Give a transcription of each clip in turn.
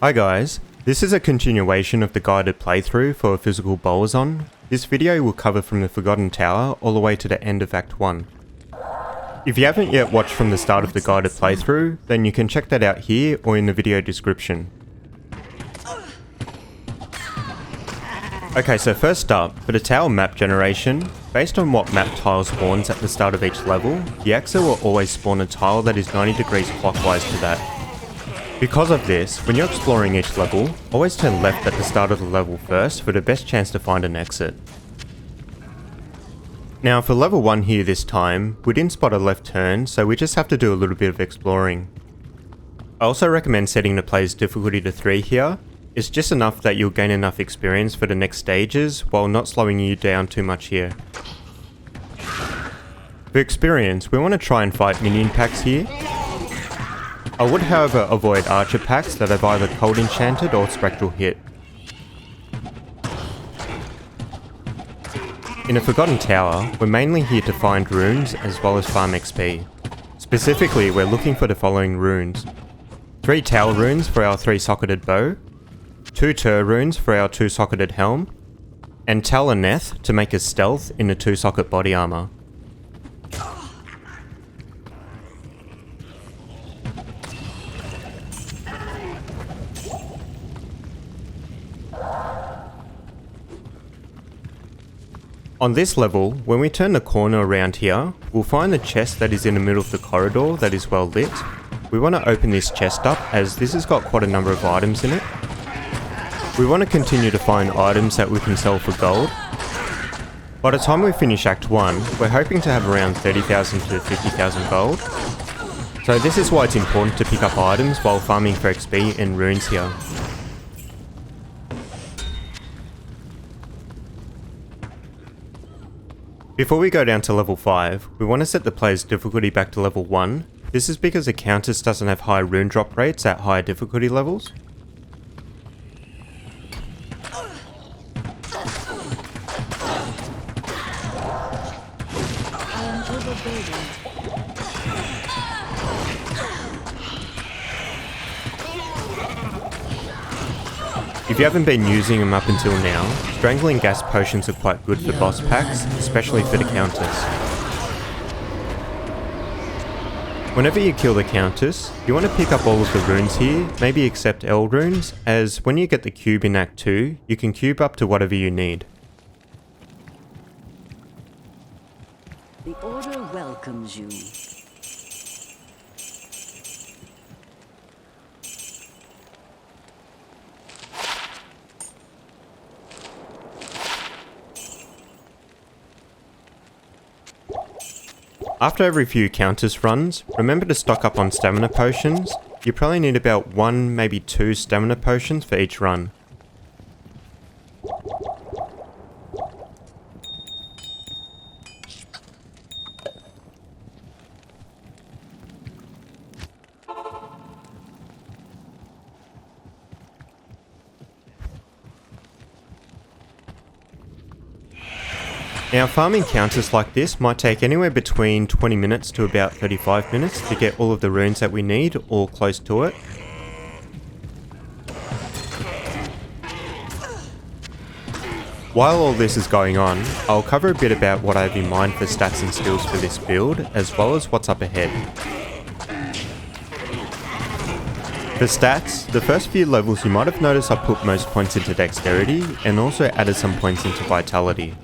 Hi guys, this is a continuation of the guided playthrough for a physical Bowazon. This video will cover from the Forgotten Tower all the way to the end of Act 1. If you haven't yet watched from the start of the guided playthrough, then you can check that out here or in the video description. Okay, so first up, for the tower map generation, based on what map tile spawns at the start of each level, the axer will always spawn a tile that is 90 degrees clockwise to that. Because of this, when you're exploring each level, always turn left at the start of the level first for the best chance to find an exit. Now for level 1 here this time, we didn't spot a left turn, so we just have to do a little bit of exploring. I also recommend setting the player's difficulty to 3 here. It's just enough that you'll gain enough experience for the next stages while not slowing you down too much here. For experience, we want to try and fight minion packs here. I would however avoid archer packs that have either cold enchanted or spectral hit. In a Forgotten Tower, we're mainly here to find runes as well as farm XP. Specifically, we're looking for the following runes. 3 tower runes for our 3-socketed bow, 2 tur runes for our 2-socketed helm, and Taloneth to make us stealth in the 2-socket body armor. On this level, when we turn the corner around here, we'll find the chest that is in the middle of the corridor that is well lit. We want to open this chest up as this has got quite a number of items in it. We want to continue to find items that we can sell for gold. By the time we finish Act 1, we're hoping to have around 30,000 to 50,000 gold. So this is why it's important to pick up items while farming for XP and runes here. Before we go down to level 5, we want to set the player's difficulty back to level 1. This is because the Countess doesn't have high rune drop rates at higher difficulty levels. If you haven't been using them up until now, strangling gas potions are quite good for boss packs, especially for the Countess. Whenever you kill the Countess, you want to pick up all of the runes here, maybe except L runes, as when you get the cube in Act 2, you can cube up to whatever you need. The Order welcomes you. After every few Countess runs, remember to stock up on stamina potions. You probably need about 1, maybe 2 stamina potions for each run. Now farming Countess like this might take anywhere between 20 minutes to about 35 minutes to get all of the runes that we need or close to it. While all this is going on, I'll cover a bit about what I have in mind for stats and skills for this build, as well as what's up ahead. For stats, the first few levels you might have noticed I put most points into dexterity and also added some points into vitality.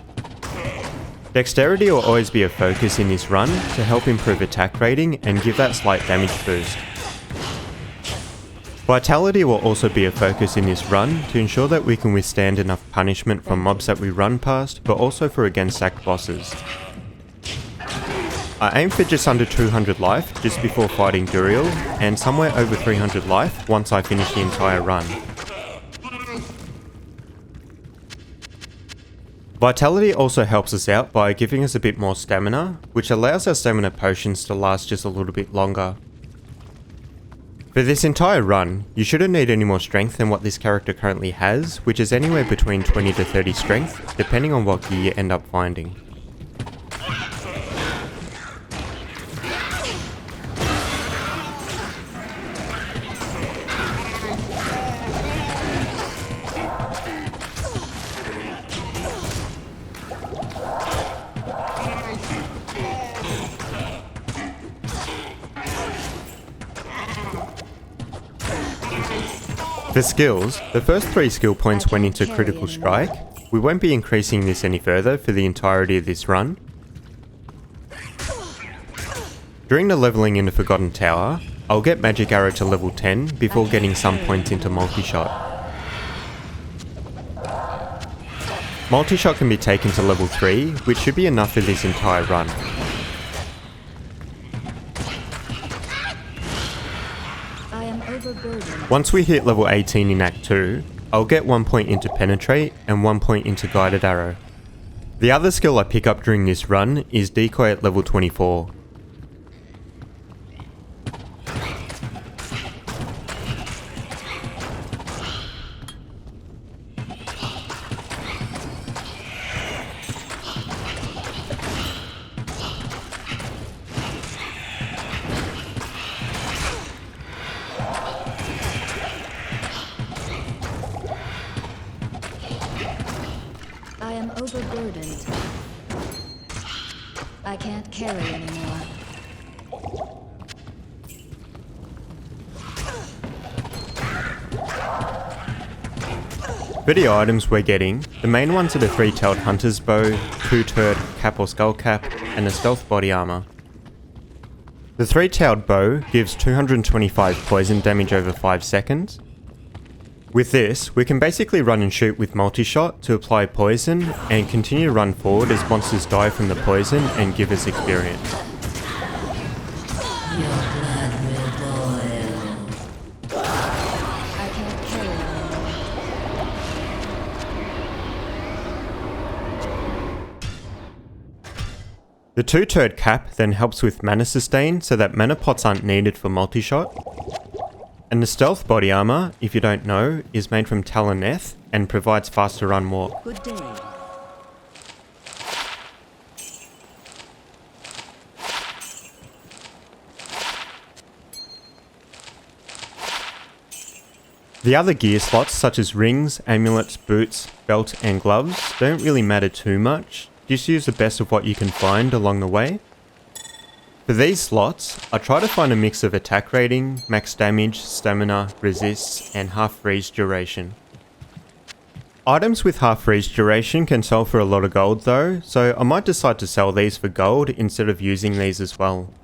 Dexterity will always be a focus in this run to help improve attack rating and give that slight damage boost. Vitality will also be a focus in this run to ensure that we can withstand enough punishment from mobs that we run past, but also for against sacked bosses. I aim for just under 200 life just before fighting Duriel, and somewhere over 300 life once I finish the entire run. Vitality also helps us out by giving us a bit more stamina, which allows our stamina potions to last just a little bit longer. For this entire run, you shouldn't need any more strength than what this character currently has, which is anywhere between 20 to 30 strength, depending on what gear you end up finding. For skills, the first 3 skill points went into carry critical anymore. strike. We won't be increasing this any further for the entirety of this run. During the leveling in the Forgotten Tower, I'll get Magic Arrow to level 10 before getting some points into Multi-Shot. Multi-Shot can be taken to level 3, which should be enough for this entire run. I am overburdened. Once we hit level 18 in Act 2, I'll get 1 point into Penetrate and 1 point into Guided Arrow. The other skill I pick up during this run is Decoy at level 24. I am overburdened. I can't carry anymore. For the items we're getting, the main ones are the 3-tailed hunter's bow, 2-turret cap or skull cap, and the stealth body armor. The 3-tailed bow gives 225 poison damage over 5 seconds. With this, we can basically run and shoot with multi-shot to apply poison and continue to run forward as monsters die from the poison and give us experience. I can't carry anymore. The 2-turret cap then helps with mana sustain so that mana pots aren't needed for multi-shot. And the stealth body armor, if you don't know, is made from Taloneth and provides faster run walk. Good day. The other gear slots such as rings, amulets, boots, belt and gloves don't really matter too much, just use the best of what you can find along the way. For these slots, I try to find a mix of attack rating, max damage, stamina, resists and half freeze duration. Items with half freeze duration can sell for a lot of gold though, so I might decide to sell these for gold instead of using these as well.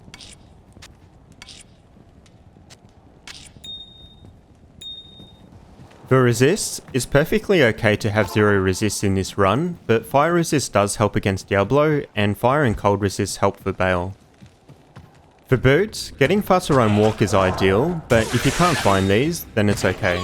For resists, it's perfectly okay to have 0 resist in this run, but fire resist does help against Diablo, and fire and cold resist help for Bale. For boots, getting faster run walk is ideal, but if you can't find these, then it's okay.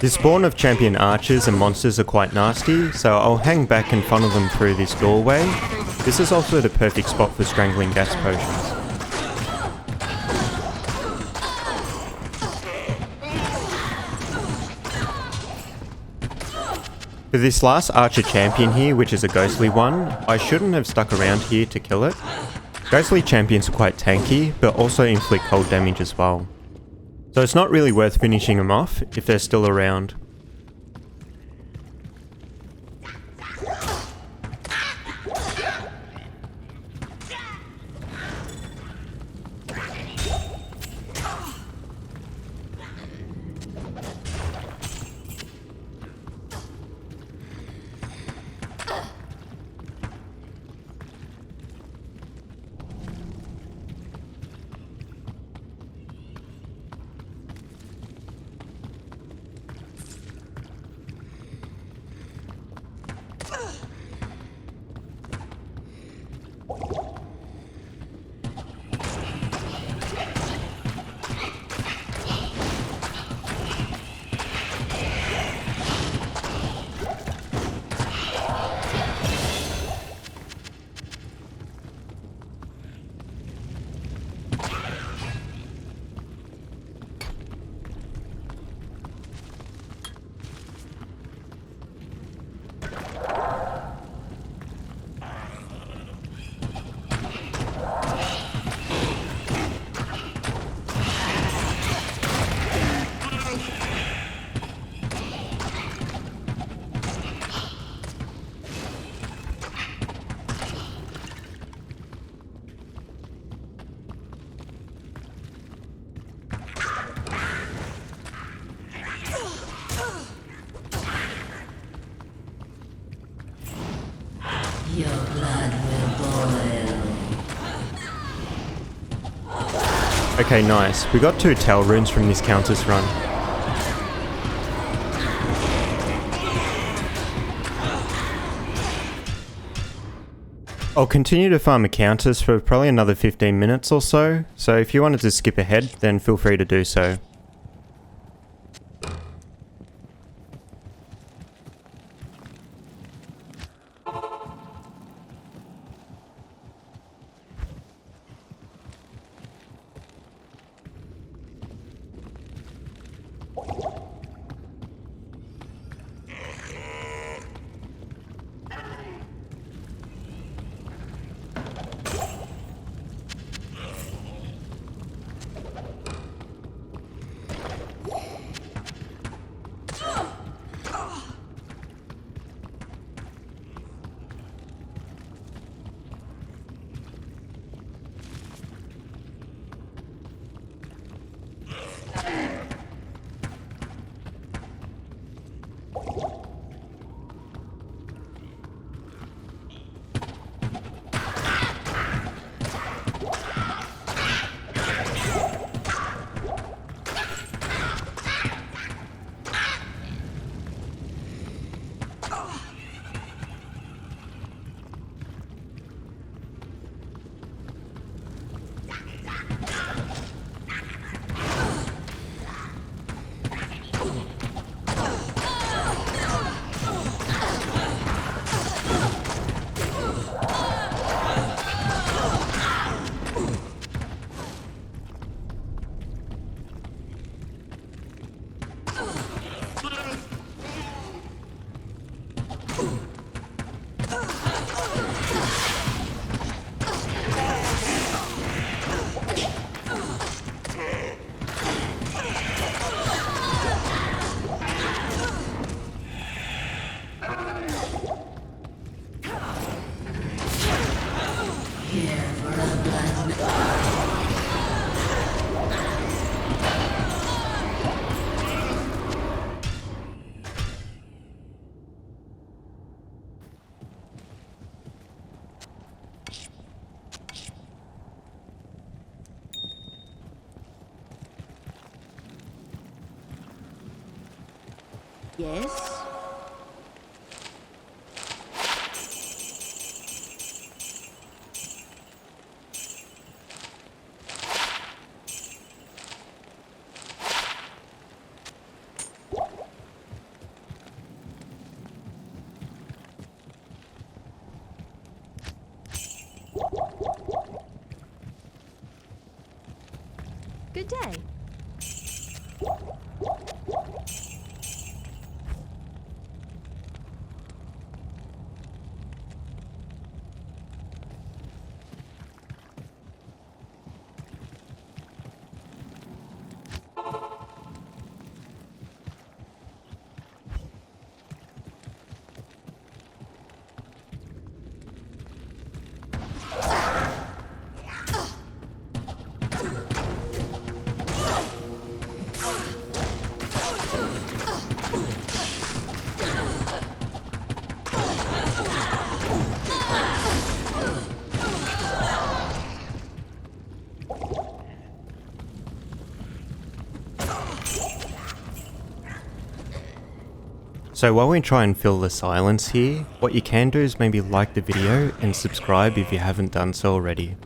The spawn of champion archers and monsters are quite nasty, so I'll hang back and funnel them through this doorway. This is also the perfect spot for strangling gas potions. For this last archer champion here, which is a ghostly one, I shouldn't have stuck around here to kill it. Ghostly champions are quite tanky, but also inflict cold damage as well. So it's not really worth finishing them off if they're still around. Okay, nice. We got 2 tail runes from this Countess run. I'll continue to farm a Countess for probably another 15 minutes or so if you wanted to skip ahead, then feel free to do so. Yes? Good day. So while we try and fill the silence here, what you can do is maybe like the video and subscribe if you haven't done so already.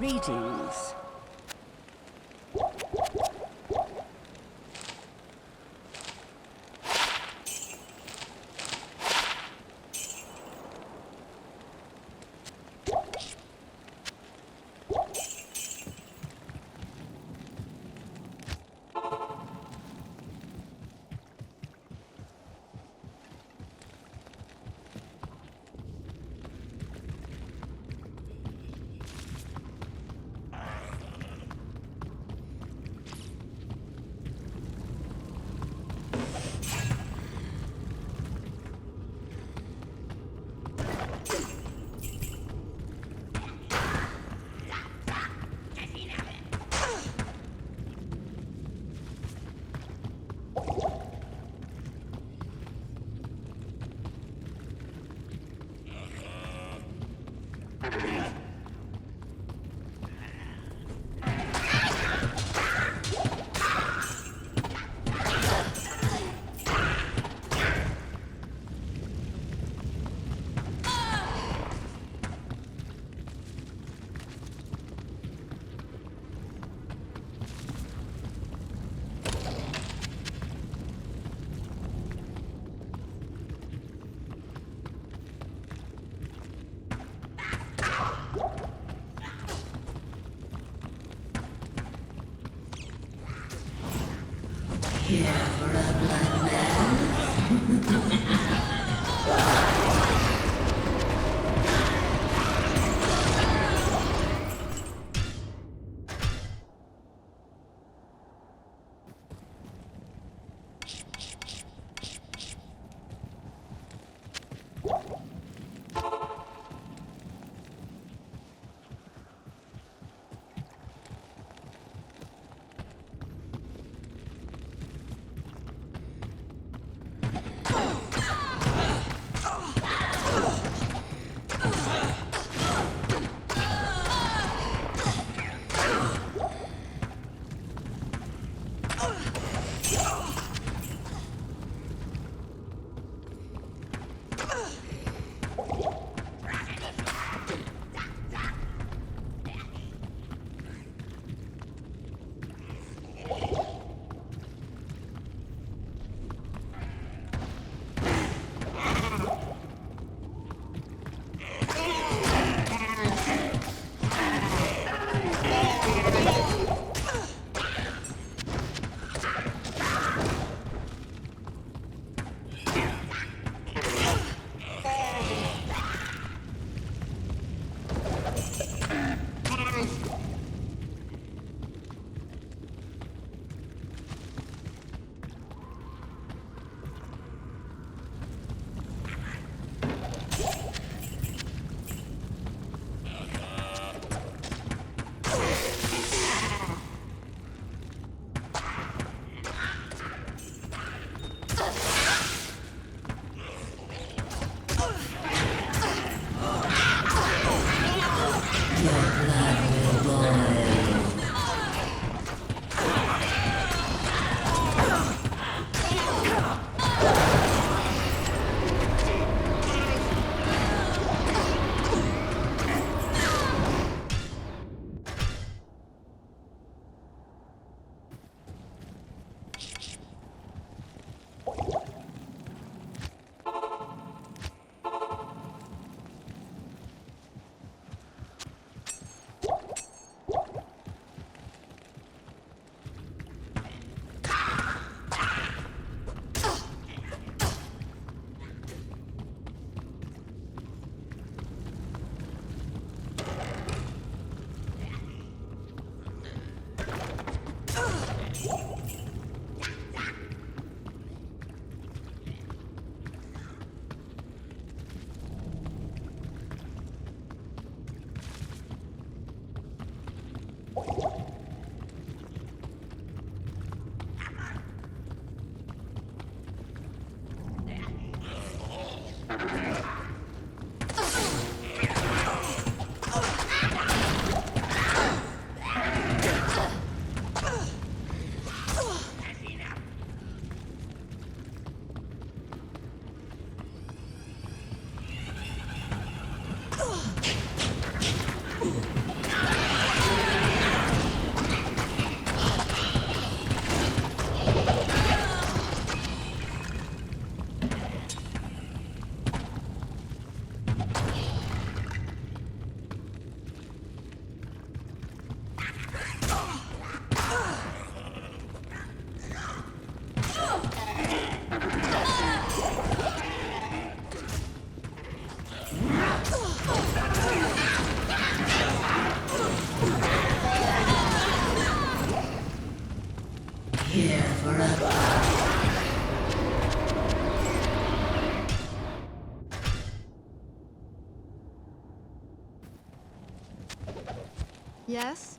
Greetings. Yes?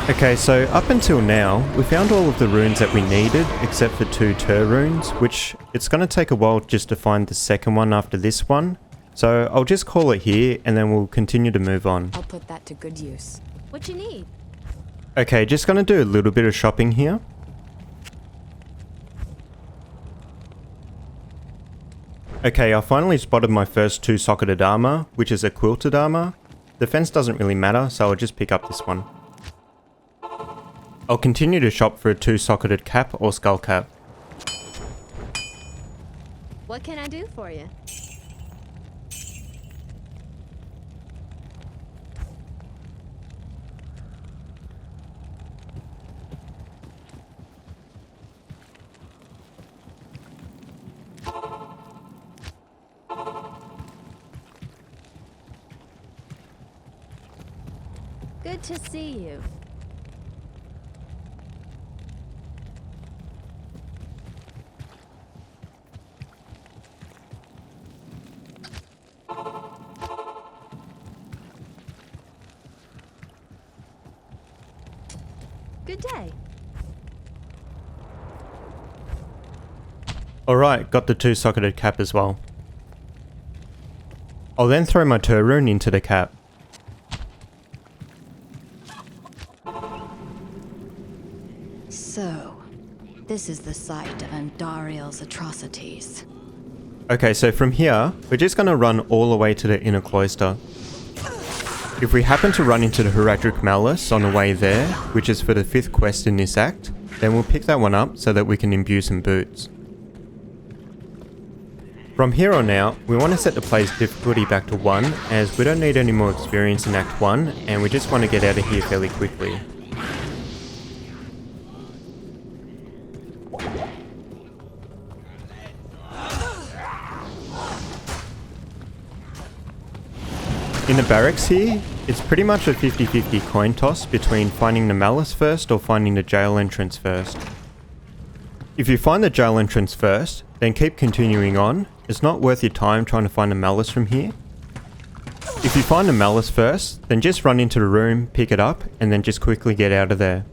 Okay, so up until now, we found all of the runes that we needed, except for 2 Tur runes, which it's going to take a while just to find the second one after this one. So I'll just call it here, and then we'll continue to move on. I'll put that to good use. What you need? Okay, just going to do a little bit of shopping here. Okay, I finally spotted my first 2-socketed armor, which is a quilted armor. Defense doesn't really matter, so I'll just pick up this one. I'll continue to shop for a 2-socketed cap or skull cap. What can I do for you? Good to see you. Good day. Alright, got the 2-socketed cap as well. I'll then throw my Turrune into the cap. So, this is the site of Andariel's atrocities. Okay, so from here, we're just going to run all the way to the inner cloister. If we happen to run into the Heraldric Malice on the way there, which is for the 5th quest in this act, then we'll pick that one up so that we can imbue some boots. From here on out, we want to set the play's difficulty back to 1, as we don't need any more experience in Act 1, and we just want to get out of here fairly quickly. In the barracks here, it's pretty much a 50-50 coin toss between finding the Malice first or finding the jail entrance first. If you find the jail entrance first, then keep continuing on. It's not worth your time trying to find the Malice from here. If you find the Malice first, then just run into the room, pick it up, and then just quickly get out of there.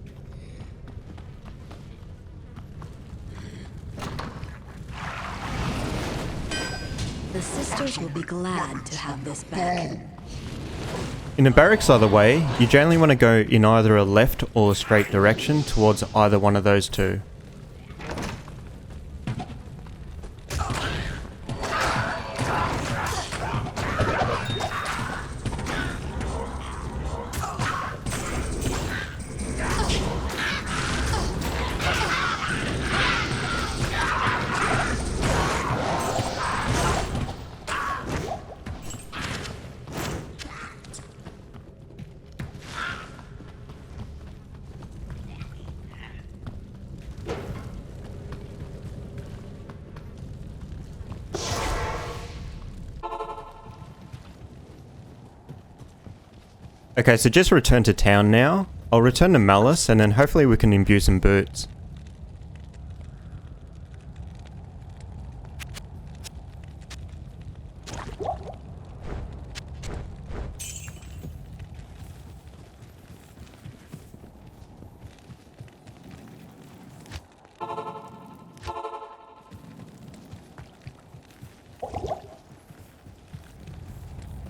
The sisters will be glad to have this back. In the barracks either way, you generally want to go in either a left or a straight direction towards either one of those two. Okay, so just return to town now. I'll return to Malice and then hopefully we can imbue some boots.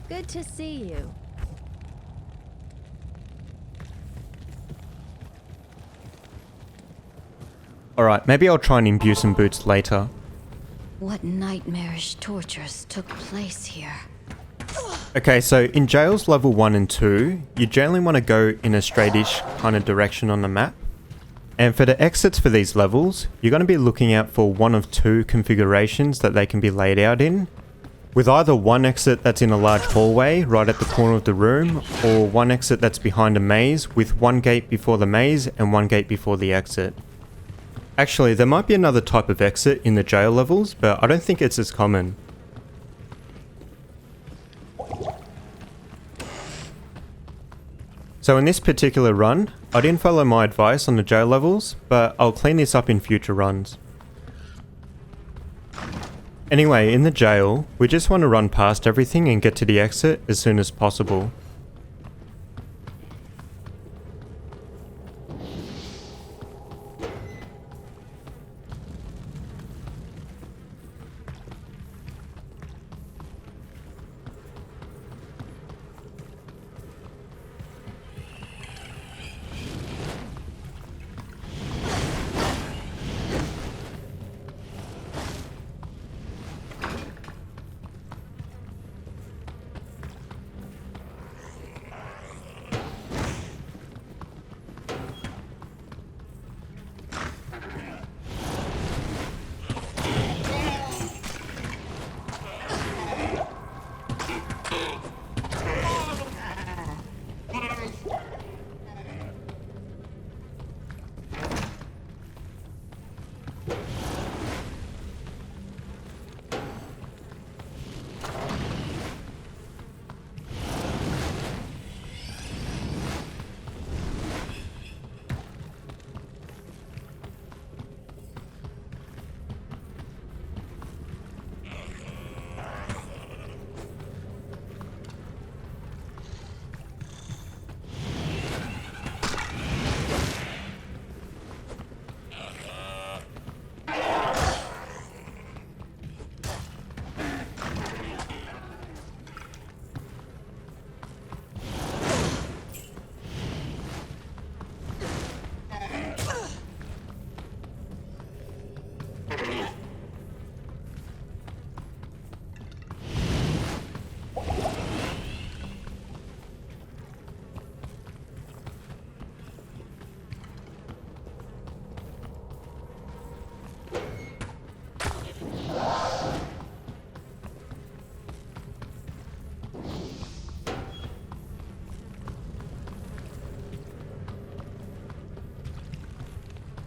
Good to see you. Alright, maybe I'll try and imbue some boots later. What nightmarish tortures took place here? Okay, so in jails level 1 and 2, you generally want to go in a straightish kind of direction on the map. And for the exits for these levels, you're going to be looking out for one of two configurations that they can be laid out in. With either one exit that's in a large hallway right at the corner of the room, or one exit that's behind a maze with one gate before the maze and one gate before the exit. Actually, there might be another type of exit in the jail levels, but I don't think it's as common. So in this particular run, I didn't follow my advice on the jail levels, but I'll clean this up in future runs. Anyway, in the jail, we just want to run past everything and get to the exit as soon as possible.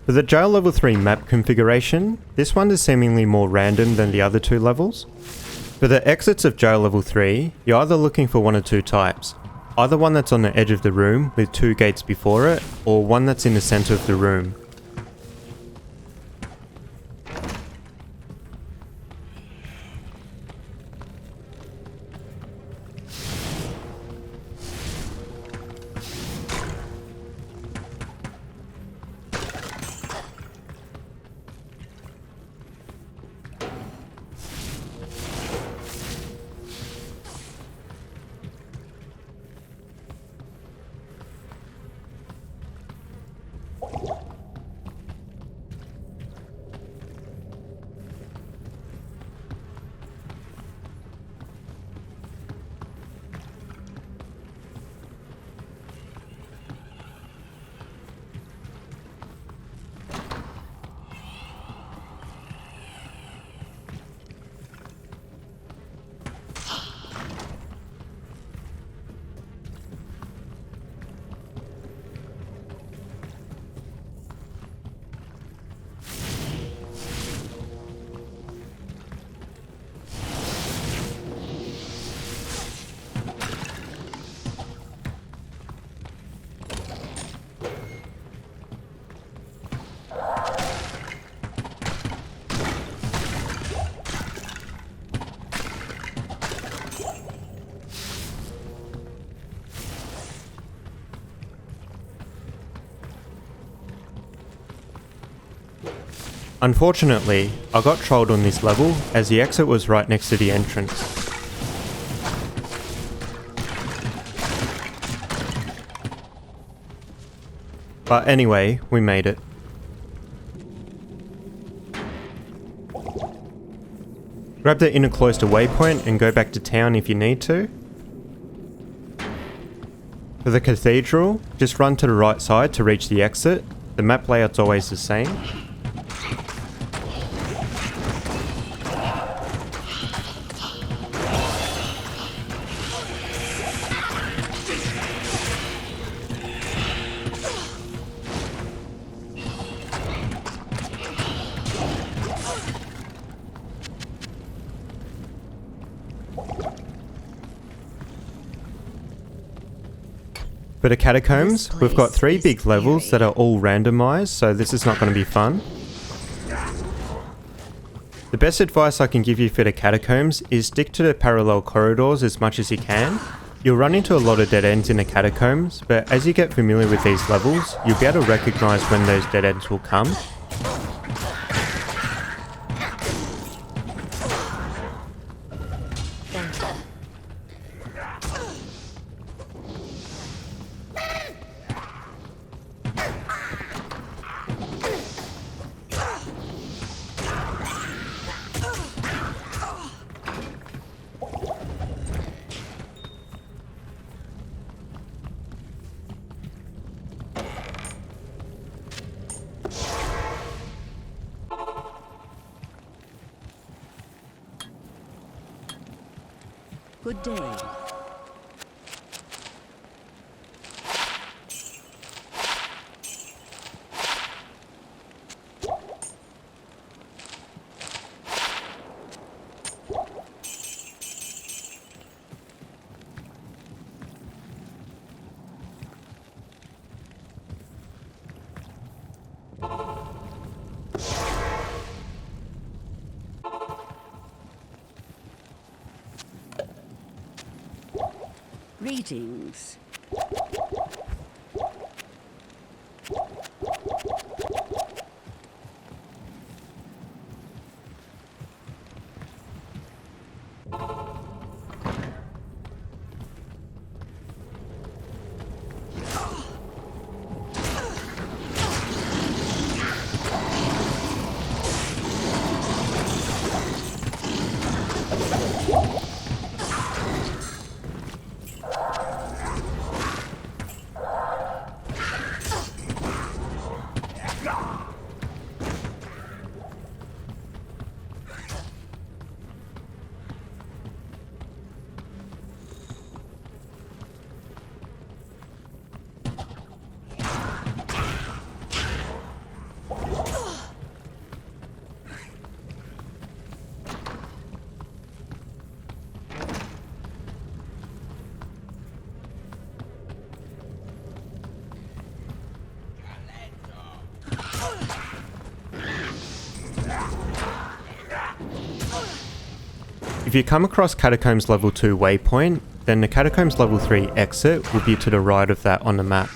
For the jail level 3 map configuration, this one is seemingly more random than the other two levels. For the exits of jail level 3, you're either looking for one or two types. Either one that's on the edge of the room with two gates before it, or one that's in the center of the room. Unfortunately, I got trolled on this level as the exit was right next to the entrance. But anyway, we made it. Grab the inner cloister waypoint and go back to town if you need to. For the cathedral, just run to the right side to reach the exit. The map layout's always the same. For the catacombs, we've got 3 big levels that are all randomized, so this is not going to be fun. The best advice I can give you for the catacombs is stick to the parallel corridors as much as you can. You'll run into a lot of dead ends in the catacombs, but as you get familiar with these levels, you'll be able to recognize when those dead ends will come. Good day. Greetings. If you come across Catacombs level 2 waypoint, then the Catacombs level 3 exit will be to the right of that on the map.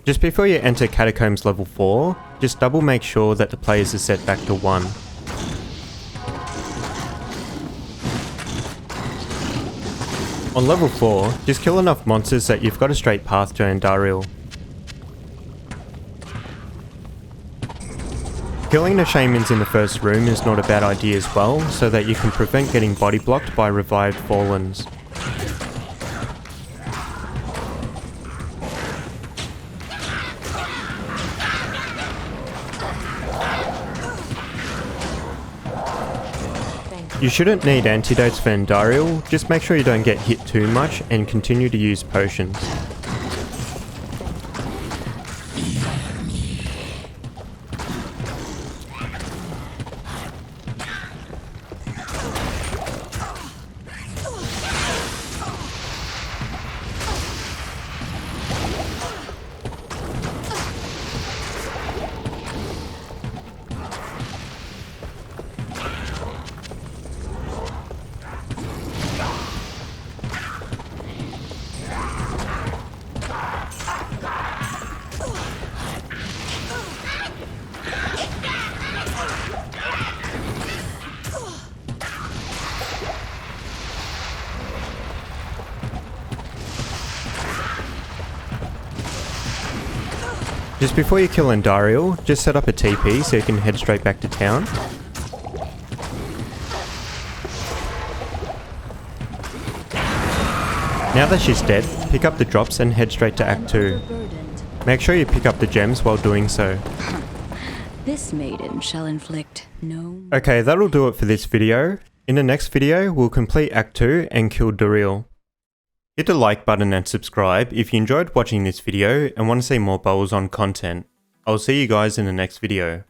Just before you enter Catacombs level 4, just double make sure that the players are set back to 1. On level 4, just kill enough monsters that you've got a straight path to Andariel. Killing the shamans in the first room is not a bad idea as well, so that you can prevent getting body blocked by revived Fallens. You shouldn't need antidotes for Andariel, just make sure you don't get hit too much and continue to use potions. Just before you kill Andariel, just set up a TP so you can head straight back to town. Now that she's dead, pick up the drops and head straight to Act 2. Make sure you pick up the gems while doing so. This maiden shall inflict no... Okay, that'll do it for this video. In the next video, we'll complete Act 2 and kill Duriel. Hit the like button and subscribe if you enjoyed watching this video and want to see more Bowazon content. I'll see you guys in the next video.